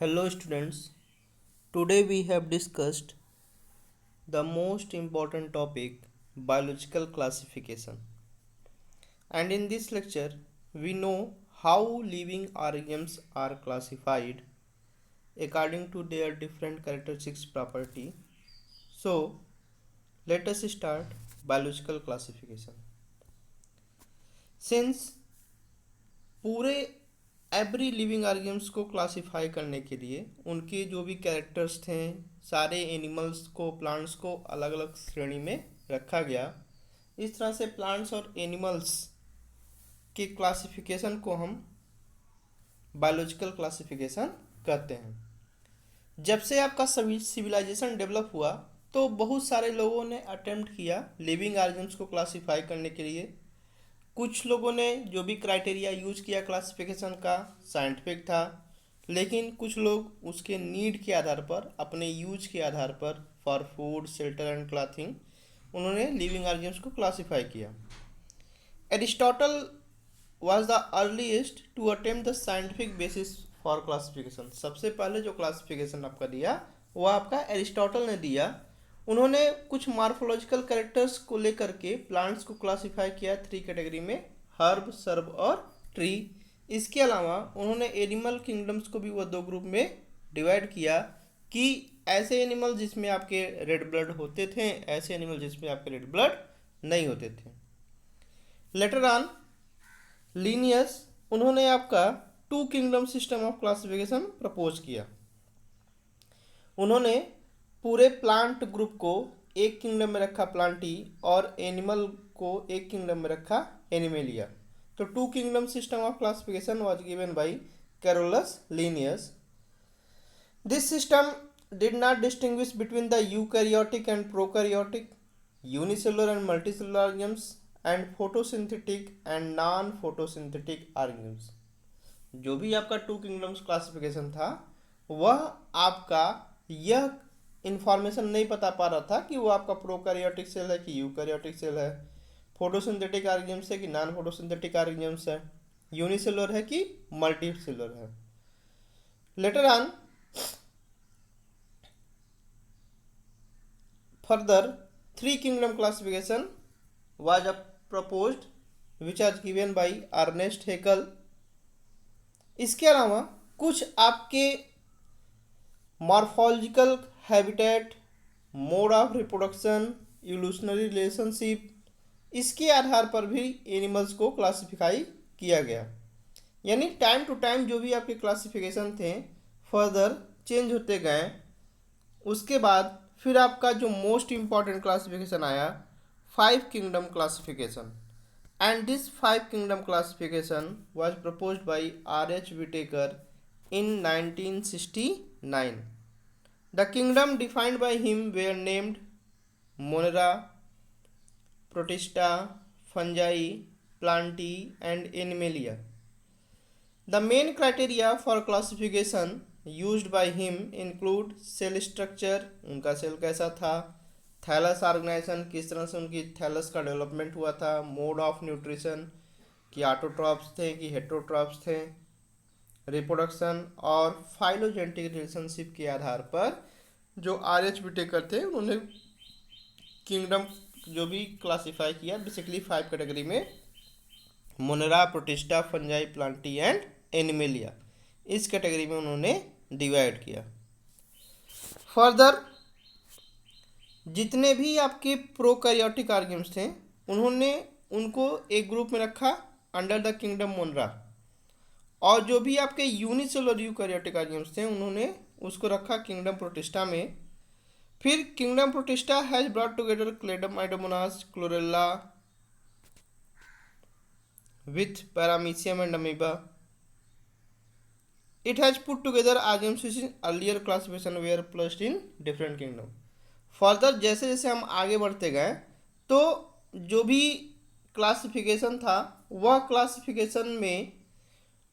Hello students, today we have discussed the most important topic biological classification, and in this lecture we know how living organisms are classified according to their different characteristics property. So let us start biological classification. Since पूरे every living organisms को classify करने के लिए उनके जो भी characters थे सारे एनिमल्स को प्लांट्स को अलग अलग श्रेणी में रखा गया। इस तरह से प्लांट्स और एनिमल्स के क्लासिफिकेशन को हम बायोलॉजिकल क्लासिफिकेशन कहते हैं। जब से आपका सिविलाइजेशन डेवलप हुआ तो बहुत सारे लोगों ने अटेम्प्ट किया लिविंग ऑर्गेनिम्स को क्लासिफाई करने के लिए। कुछ लोगों ने जो भी क्राइटेरिया यूज किया क्लासिफिकेशन का साइंटिफिक था, लेकिन कुछ लोग उसके नीड के आधार पर अपने यूज के आधार पर for food shelter and clothing उन्होंने लिविंग ऑर्गेनिम्स को क्लासिफाई किया। Aristotle was the earliest to attempt the scientific basis for classification. सबसे पहले जो क्लासिफिकेशन आपका दिया वो आपका एरिस्टोटल ने दिया। उन्होंने कुछ मार्फोलॉजिकल कैरेक्टर्स को लेकर के प्लांट्स को क्लासिफाई किया 3 कैटेगरी में, हर्ब, सर्ब और ट्री। इसके अलावा उन्होंने एनिमल किंगडम्स को भी वो 2 ग्रुप में डिवाइड किया कि ऐसे एनिमल जिसमें आपके रेड ब्लड होते थे, ऐसे एनिमल जिसमें आपके रेड ब्लड नहीं होते थे। लेटर ऑन लीनियस उन्होंने आपका 2 kingdom system of classification propose किया। उन्होंने पूरे प्लांट ग्रुप को एक किंगडम में रखा प्लांटी और एनिमल को एक किंगडम में रखा एनिमेलिया। तो 2 kingdom system of classification was given by Carolus Linnaeus. This system did not distinguish between the eukaryotic and prokaryotic, unicellular and multicellular organisms, and photosynthetic and non-photosynthetic organisms। जो भी आपका 2 kingdoms classification था वह आपका यह information नहीं पता पा रहा था कि वो आपका प्रोकैरियोटिक सेल है कि यूकैरियोटिक सेल है, फोटोसिंथेटिक ऑर्गेनिम्स है कि नॉन फोटोसिंथेटिक ऑर्गेनिम्स है, यूनिसेलुलर है कि मल्टीसेलुलर है। Later on further 3 kingdom classification was proposed which are given by Ernest Haeckel. इसके अलावा कुछ आपके morphological habitat, mode of reproduction, evolutionary relationship, इसके आधार पर भी एनिमल्स को क्लासिफाई किया गया। यानी टाइम टू टाइम जो भी आपके क्लासिफिकेशन थे फर्दर चेंज होते गए। उसके बाद फिर आपका जो मोस्ट इम्पॉर्टेंट क्लासिफिकेशन आया 5 kingdom classification, and this 5 kingdom classification was proposed by R.H. Whittaker in 1969. The kingdom defined by him were named Monera, Protista, Fungi, Plantae and Animalia. The main criteria for classification used by him include cell structure, उनका cell कैसा था, thallus organisation, किस तरह से उनकी thallus का development हुआ था, मोड ऑफ न्यूट्रिशन, कि ऑटोट्रॉप्स थे कि हेटेरोट्रॉप्स थे, रिप्रोडक्शन और फाइलोजेनेटिक रिलेशनशिप के आधार पर जो R.H. विटेकर थे उन्होंने किंगडम जो भी क्लासिफाई किया बेसिकली 5 कैटेगरी में, Monera, protista, fungi, Plantae and animalia, इस कैटेगरी में उन्होंने डिवाइड किया। फर्दर जितने भी आपके प्रोकैरियोटिक ऑर्गेनिम्स थे उन्होंने उनको एक ग्रुप में रखा अंडर द किंगडम मोनेरा, और जो भी आपके यूनिसेलुलर यूकैरियोटिक ऑर्गेनिम्स थे उन्होंने उसको रखा किंगडम प्रोटिस्टा में। फिर kingdom protista has brought together chlamydomonas, chlorella with paramecium and amoeba. It has put together organisms which in earlier classification were placed in different kingdom. Further जैसे जैसे हम आगे बढ़ते गए तो जो भी क्लासिफिकेशन था वह क्लासिफिकेशन में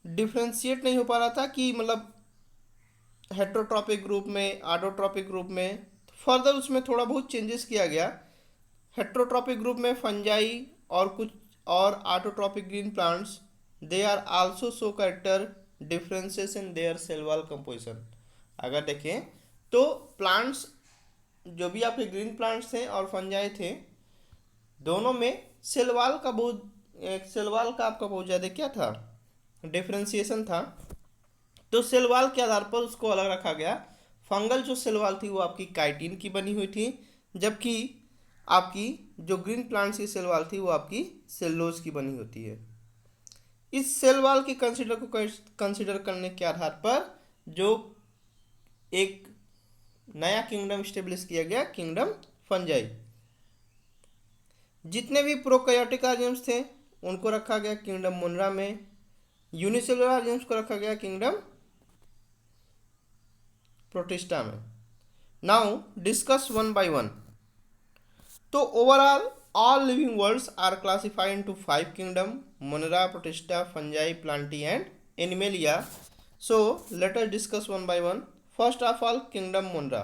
डिफ्रेंशिएट नहीं हो पा रहा था कि मतलब हेटेरोट्रॉपिक ग्रुप में, ऑटोट्रॉपिक ग्रुप में। फर्दर उसमें थोड़ा बहुत चेंजेस किया गया। हेटेरोट्रॉपिक ग्रुप में फंजाई और कुछ और autotrophic green plants they are also show character differences in their cell wall composition. अगर देखें तो प्लांट्स जो भी आपके ग्रीन प्लांट्स थे और फंजाई थे, दोनों में सेल वाल का आपका बहुत ज़्यादा क्या था, डिफ्रेंसिएशन था। तो सेल वाल के आधार पर उसको अलग रखा गया। फंगल जो सेल वाल थी वो आपकी काइटिन की बनी हुई थी, जबकि आपकी जो ग्रीन प्लांट्स की सेल वाल थी वो आपकी सेलुलोज की बनी होती है। इस सेल वाल के कंसिडर करने के आधार पर जो एक नया किंगडम स्टेब्लिश किया गया, किंगडम फंजाई। जितने भी प्रोकैरियोटिक ऑर्गेनिम्स थे उनको रखा गया किंगडम मोनरा में। यूनिसेलुलर ऑर्गेनिम्स को रखा गया किंगडम प्रोटिस्टा में। Now discuss one by one. तो overall all living worlds are classified into 5 kingdom: Monera, Protista, Fungi, Plantae and Animalia. So let us discuss one by one. First of all, kingdom Monera.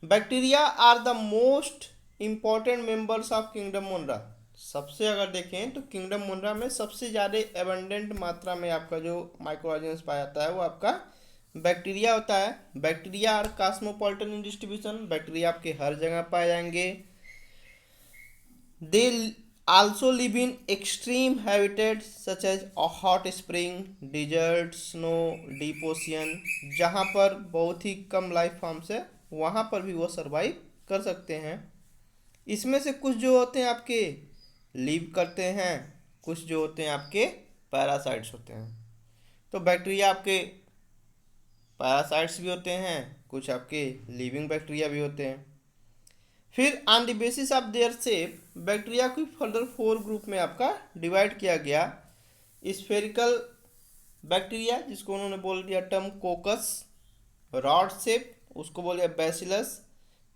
Bacteria are the most important members of kingdom Monera. सबसे अगर देखें तो kingdom मोनरा में सबसे ज़्यादा abundant मात्रा में आपका जो माइक्रो ऑर्गेनिज्म पाया जाता है वो आपका बैक्टीरिया होता है। Bacteria are cosmopolitan in distribution. Bacteria आपके हर जगह पाए जाएंगे। They also live in extreme habitats such as a hot spring, desert, snow, deep ocean। जहाँ पर बहुत ही कम लाइफ फॉर्म्स है वहाँ पर भी वो सरवाइव कर सकते हैं। इसमें से कुछ जो होते हैं आपके लिव करते हैं, कुछ जो होते हैं आपके पैरासाइट्स होते हैं। तो बैक्टीरिया आपके पैरासाइट्स भी होते हैं, कुछ आपके लिविंग बैक्टीरिया भी होते हैं। फिर on the basis of their shape bacteria को फर्दर 4 ग्रुप में आपका डिवाइड किया गया। स्फेरिकल बैक्टीरिया जिसको उन्होंने बोल दिया टर्म कोकस, रॉड शेप उसको बोल दिया bacillus,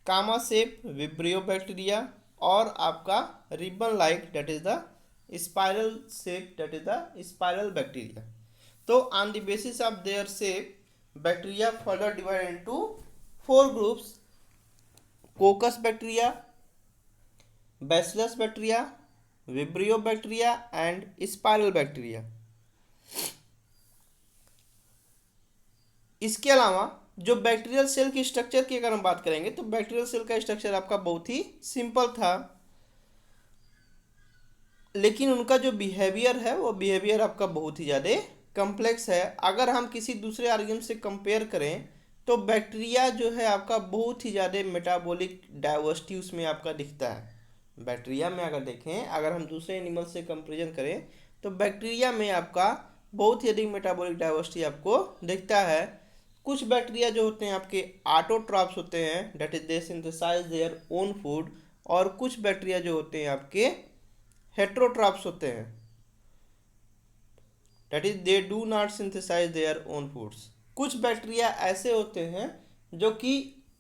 comma shape vibrio bacteria, और आपका ribbon like that is the spiral shape that is the spiral bacteria. तो on the basis of their shape bacteria further divide into 4 groups: coccus bacteria, bacillus bacteria, vibrio bacteria and spiral bacteria. इसके अलावा जो bacterial cell की structure की अगर हम बात करेंगे तो बैक्टीरियल सेल का स्ट्रक्चर आपका बहुत ही सिंपल था, लेकिन उनका जो बिहेवियर है वो बिहेवियर आपका बहुत ही ज़्यादा कॉम्प्लेक्स है। अगर हम किसी दूसरे ऑर्गेनिज्म से कंपेयर करें तो बैक्टीरिया जो है आपका बहुत ही ज़्यादा मेटाबॉलिक डाइवर्सिटी उसमें आपका दिखता है। बैक्टीरिया में अगर देखें, अगर हम दूसरे एनिमल से कंपेरिजन करें तो बैक्टीरिया में आपका बहुत ही अधिक मेटाबॉलिक डाइवर्सिटी आपको दिखता है। कुछ बैक्टीरिया जो होते हैं आपके ऑटोट्रॉप्स होते हैं, that is they synthesize their own food, और कुछ बैक्टीरिया जो होते हैं आपके हेट्रोट्रॉप्स होते हैं, that is they do not synthesize their own foods. कुछ बैक्टीरिया ऐसे होते हैं जो कि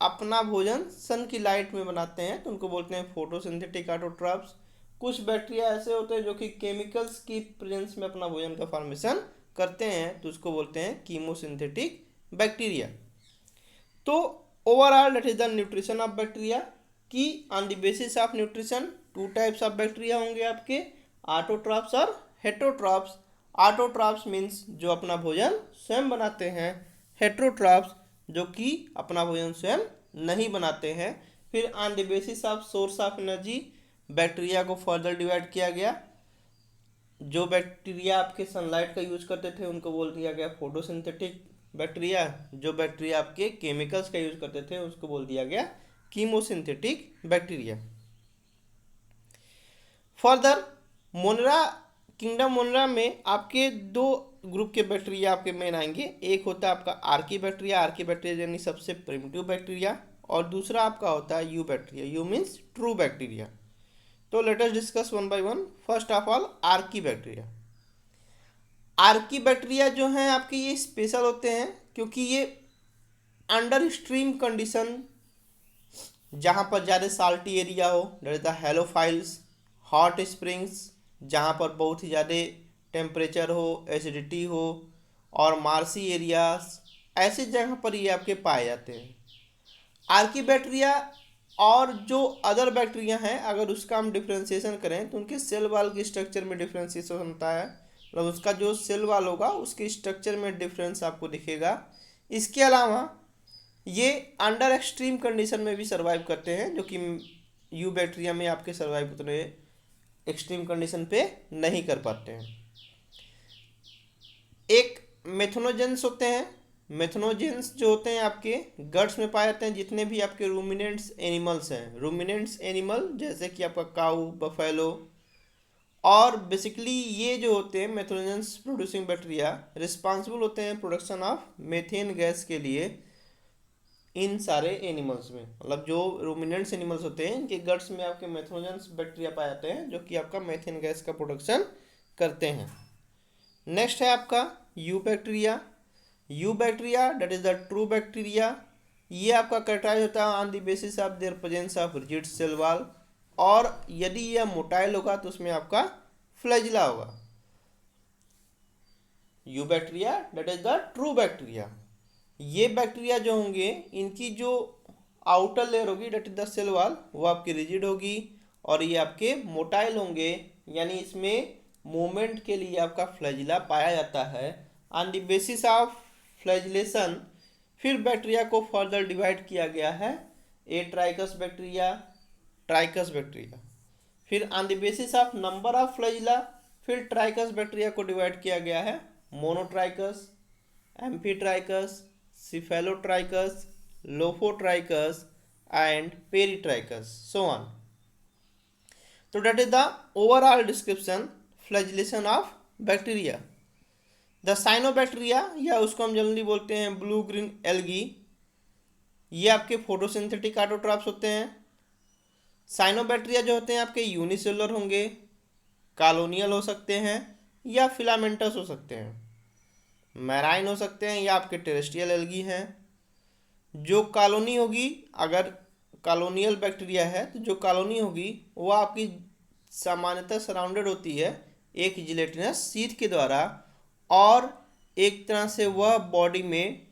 अपना भोजन सन की लाइट में बनाते हैं, तो उनको बोलते हैं फोटोसिंथेटिक ऑटोट्रॉप्स। कुछ बैक्टीरिया ऐसे होते हैं जो कि केमिकल्स की प्रेजेंस में अपना भोजन का फॉर्मेशन करते हैं, तो उसको बोलते हैं कीमोसिंथेटिक बैक्टीरिया। तो overall that is the nutrition of bacteria कि on the basis of nutrition 2 types of bacteria होंगे आपके, ऑटोट्रॉप्स और हेट्रोट्रॉप्स। ऑटोट्रॉप्स मीन्स जो अपना भोजन स्वयं बनाते हैं, हेट्रोट्रॉप्स जो कि अपना भोजन स्वयं नहीं बनाते हैं। फिर on the basis of source of energy bacteria को फर्दर डिवाइड किया गया। जो बैक्टीरिया आपके सनलाइट का यूज करते थे उनको बोल दिया गया फोटोसिंथेटिक बैक्टीरिया। जो बैक्टीरिया आपके केमिकल्स का यूज करते थे उसको बोल दिया गया कीमोसिंथेटिक बैक्टीरिया। फर्दर मोनरा किंगडम मोनरा में आपके 2 ग्रुप के बैक्टीरिया आपके मेन आएंगे। एक होता है आपका आर्की बैक्टीरिया, आर्की बैक्टीरिया यानी सबसे प्रिमिटिव बैक्टीरिया, और दूसरा आपका होता है eu bacteria, eu means true bacteria. तो let us discuss one by one. First of all archae bacteria. Archae bacteria जो हैं आपके ये स्पेशल होते हैं क्योंकि ये अंडर स्ट्रीम कंडीशन, जहाँ पर ज़्यादा साल्टी एरिया हो, that is the halophiles, hot springs जहाँ पर बहुत ही ज़्यादा टेम्परेचर हो, एसिडिटी हो, और मार्सी एरियाज, ऐसी जगह पर ये आपके पाए जाते हैं। आर्की बैक्टीरिया और जो अदर बैक्टीरिया हैं अगर उसका हम डिफ्रेंशिएशन करें तो उनके सेल वाल के स्ट्रक्चर में डिफ्रेंशिएशन होता है, मतलब उसका जो सेल वाल होगा उसके स्ट्रक्चर में डिफरेंस आपको दिखेगा। इसके अलावा ये अंडर एक्सट्रीम कंडीशन में भी सर्वाइव करते हैं, जो कि यू बैक्टीरिया में आपके सर्वाइव उतने एक्सट्रीम कंडीशन पे नहीं कर पाते हैं। एक मेथनोजेंस होते हैं। मेथनोजेंस जो होते हैं आपके गट्स में पाए जाते हैं, जितने भी आपके रूमिनेंट्स एनिमल्स हैं, रूमिनेंट्स एनिमल जैसे कि आपका काऊ, बफेलो, और बेसिकली ये जो होते हैं मेथनोजेंस प्रोड्यूसिंग बैक्टीरिया रिस्पांसिबल होते हैं प्रोडक्शन ऑफ मेथेन गैस के लिए इन सारे एनिमल्स में। मतलब जो रूमिनेंट्स एनिमल्स होते हैं इनके गट्स में आपके मेथनोजेंस बैक्टीरिया पाए जाते हैं, जो कि आपका मेथेन गैस का प्रोडक्शन करते हैं। नेक्स्ट है आपका you bacteria. Eubacteria that is the true bacteria. ये आपका कैरेक्टराइज होता है on the basis of their presence of rigid cell wall, और यदि यह मोटाइल होगा तो उसमें आपका फ्लैजिला होगा। Eubacteria that is the true bacteria. ये बैक्टीरिया जो होंगे इनकी जो आउटर लेयर होगी that is the cell wall, वो आपकी रिजिड होगी, और ये आपके मोटाइल होंगे, यानी इसमें मूवमेंट के लिए आपका फ्लैजिला पाया जाता है। On the basis of flagellation फिर बैक्टीरिया को फर्दर डिवाइड किया गया है atrichous bacteria, trichous bacteria. फिर on the basis of number of flagella फिर ट्राइकस बैक्टीरिया को डिवाइड किया गया है monotrichous, amphitrichous, cephalotrichous, lophotrichous and peritrachus, so on. So that is the overall description flagellation of bacteria. The cyanobacteria या उसको हम generally बोलते हैं ब्लू ग्रीन एल्गी, ये आपके फोटोसिंथेटिक ऑटोट्रॉप्स होते हैं। साइनोबैक्टीरिया जो होते हैं आपके यूनिसेलुलर होंगे, कॉलोनियल हो सकते हैं या फिलामेंटस हो सकते हैं, मैराइन हो सकते हैं या आपके टेरेस्ट्रियल एल्गी हैं। जो कॉलोनी होगी, अगर कॉलोनियल बैक्टीरिया है तो जो कॉलोनी होगी वो आपकी सामान्यतः सराउंडेड होती है एक जिलेटिनस शीट के द्वारा, और एक तरह से वह बॉडी में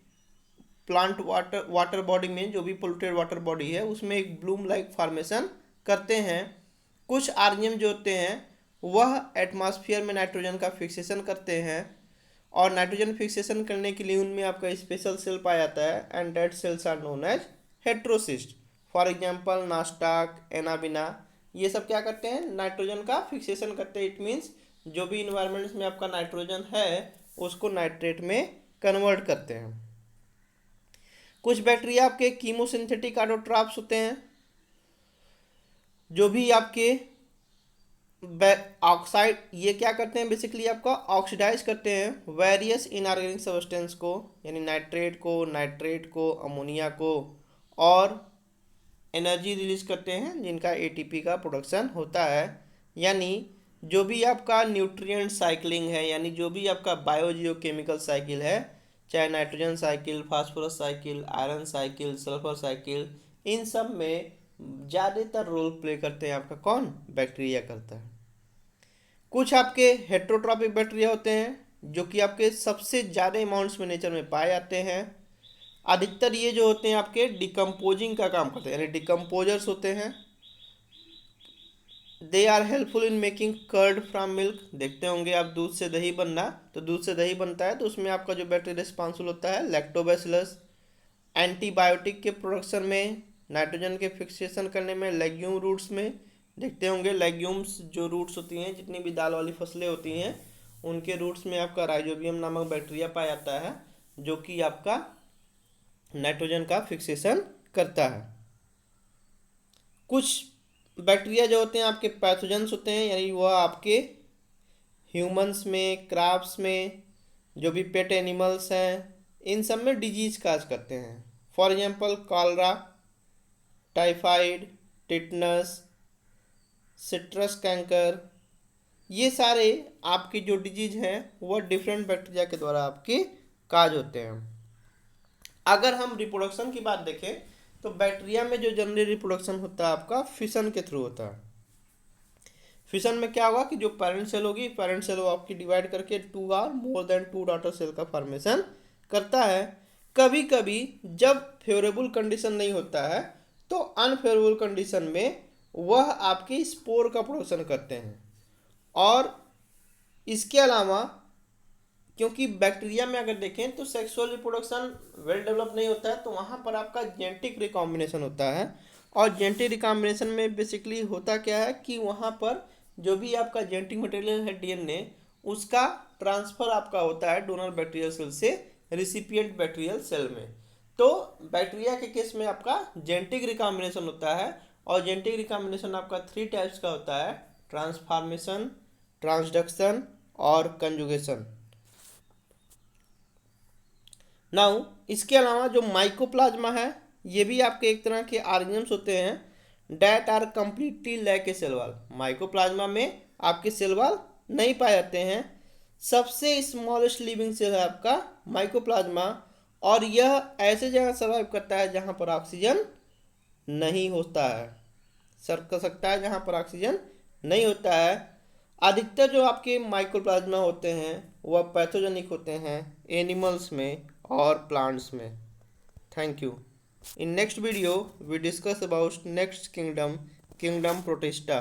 प्लांट वाटर बॉडी में जो भी पोल्यूटेड वाटर बॉडी है उसमें एक ब्लूम लाइक फॉर्मेशन करते हैं। कुछ आर्नियम जो होते हैं वह एटमॉस्फेयर में नाइट्रोजन का फिक्सेशन करते हैं, और नाइट्रोजन फिक्सेशन करने के लिए उनमें आपका स्पेशल सेल पाया जाता है, and that cells are known as heterocyst. For example nostoc, anabaena, ये सब क्या करते हैं, नाइट्रोजन का फिक्सेशन करते हैं। इट मीन्स जो भी इन्वायरमेंट्स में आपका नाइट्रोजन है उसको नाइट्रेट में कन्वर्ट करते हैं। कुछ बैक्टीरिया आपके कीमोसिंथेटिक ऑटोट्रॉप्स होते हैं, जो भी आपके ऑक्साइड, ये क्या करते हैं बेसिकली आपका ऑक्सीडाइज करते हैं वेरियस इनऑर्गेनिक सब्सटेंस को, यानी नाइट्रेट को, नाइट्रेट को, अमोनिया को, और एनर्जी रिलीज करते हैं जिनका एटीपी का प्रोडक्शन होता है। यानी जो भी आपका न्यूट्रिएंट साइकिलिंग है, यानी जो भी आपका बायोजियोकेमिकल साइकिल है, चाहे nitrogen cycle, phosphorus cycle, iron cycle, sulphur cycle, इन सब में ज़्यादातर रोल प्ले करते हैं आपका कौन, बैक्टीरिया करता है। कुछ आपके हेट्रोट्रॉपिक बैक्टीरिया होते हैं जो कि आपके सबसे ज़्यादा अमाउंट्स में नेचर में पाए जाते हैं। अधिकतर ये जो होते हैं आपके डिकम्पोजिंग का काम करते हैं, यानी डिकम्पोजर्स होते हैं। They are helpful in making curd from milk. देखते होंगे आप दूध से दही बनना, तो दूध से दही बनता है तो उसमें आपका जो बैक्टीरिया रिस्पॉन्सिबल होता है लैक्टोबैसिलस। एंटीबायोटिक के प्रोडक्शन में, नाइट्रोजन के फिक्सेशन करने में, लेग्यूम रूट्स में देखते होंगे, लेग्यूम्स जो रूट्स होती हैं, जितनी भी दाल वाली फसलें होती हैं उनके रूट्स में आपका राइजोबियम नामक बैक्टीरिया पाया जाता है, जो कि आपका नाइट्रोजन का फिक्सेशन करता है। कुछ बैक्टीरिया जो होते हैं आपके पैथोजेंस होते हैं, यानी वह आपके ह्यूमंस में, क्रैब्स में, जो भी पेट एनिमल्स हैं, इन सब में डिजीज काज करते हैं। For example cholera, typhoid, tetanus, citrus canker, ये सारे आपकी जो डिजीज हैं वह डिफरेंट बैक्टीरिया के द्वारा आपके काज होते हैं। अगर हम रिप्रोडक्शन की बात देखें तो बैक्टीरिया में जो जनरली रिप्रोडक्शन होता है आपका फिशन के थ्रू होता है। फिशन में क्या होगा कि जो पेरेंट सेल होगी, पेरेंट सेल वो आपकी डिवाइड करके 2 और मोर देन 2 डॉटर सेल का फॉर्मेशन करता है। कभी कभी जब फेवरेबल कंडीशन नहीं होता है तो अनफेवरेबल कंडीशन में वह आपके स्पोर का प्रोडक्शन करते हैं। और इसके अलावा क्योंकि बैक्टीरिया में अगर देखें तो सेक्सुअल रिप्रोडक्शन वेल डेवलप नहीं होता है, तो वहाँ पर आपका जेनेटिक रिकॉम्बिनेशन होता है। और जेनेटिक रिकॉम्बिनेशन में बेसिकली होता क्या है कि वहाँ पर जो भी आपका जेनेटिक मटेरियल है डीएनए, उसका ट्रांसफ़र आपका होता है डोनर बैक्टीरियल सेल से रिसिपिएंट बैक्टीरियल सेल में। तो बैक्टीरिया के केस में आपका जेनेटिक रिकॉम्बिनेशन होता है, और जेनेटिक रिकॉम्बिनेशन आपका 3 टाइप्स का होता है: ट्रांसफॉर्मेशन, ट्रांसडक्शन और कंजुगेशन। नाउ इसके अलावा जो माइकोप्लाज्मा है, ये भी आपके एक तरह के ऑर्गेन्स होते हैं that are completely lack a cell wall. Mycoplasma में आपके सेल वॉल नहीं पाए जाते हैं। सबसे स्मॉलेस्ट लिविंग सेल है आपका माइकोप्लाज्मा, और यह ऐसे जगह सर्वाइव करता है जहाँ पर ऑक्सीजन नहीं होता है, सर कर सकता है जहाँ पर ऑक्सीजन नहीं होता है। अधिकतर जो आपके माइक्रोप्लाज्मा होते हैं वह पैथोजेनिक होते हैं एनिमल्स में और प्लांट्स में। Thank you. In next video we discuss about next kingdom, kingdom protista.